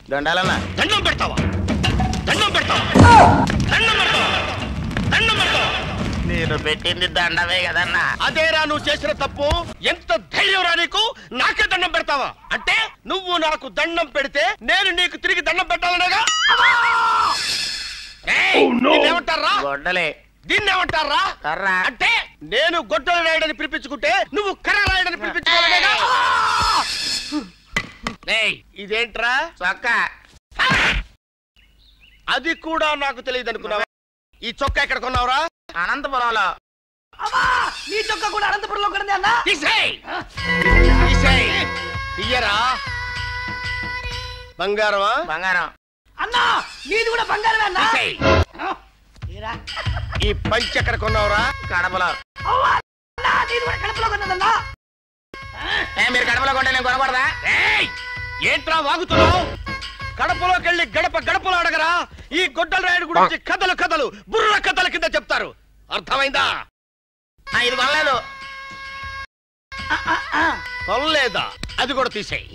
దండాలన్నా. దండం పెడతావా? దండం పెడతావా? దండం పెడతావా? దండం పెడతావా? నేను పెట్టింది దండమే కదన్నా. అదేరా నువ్వు చేసిన తప్పు. ఎంత ధైర్యం రా నీకు? నాకే దండం పెడతావా? అంటే నువ్వు నాకు దండం పెడితే నేను నీకు తిరిగి దండం పెట్టాలనేగా? ఏమంటారా? గొడ్డలే. దీన్ని ఏమంటారా? కర్ర. అంటే నేను గొడ్డలు రాయడని పిలిపించుకుంటే నువ్వు కర్ర రాయడని పిలిపించుకోవాలనేగా? ఇదేంట్రా? చొక్కా. అది కూడా నాకు తెలియదు అనుకున్నావా? ఈ చొక్కా ఎక్కడ కొన్నావురా? అనంతపురంలో. నీ చొక్కా కూడా అనంతపురంలో కొన్నది అన్నా. ఇయ్యరా. బంగారమా? బంగారం. అన్నా నీది కూడా బంగారమే అన్నా. ఈ పంచి ఎక్కడ కొన్నావురా? కడపలో. నీది కూడా కడపలో కొన్నదన్నా. మీరు కడపలో కొంటే నేను కొనకూడదా? ఏంట్రా వాగుతున్నావు? కడపలోకి వెళ్ళి గడప గడపలో అడగరా. ఈ గొడ్డల రాయుడు గురించి కథలు కథలు బుర్ర కథల కింద చెప్తారు. అర్థమైందా? ఇది కొనలేదు. కొనలేదా? అది కూడా తీసేయి.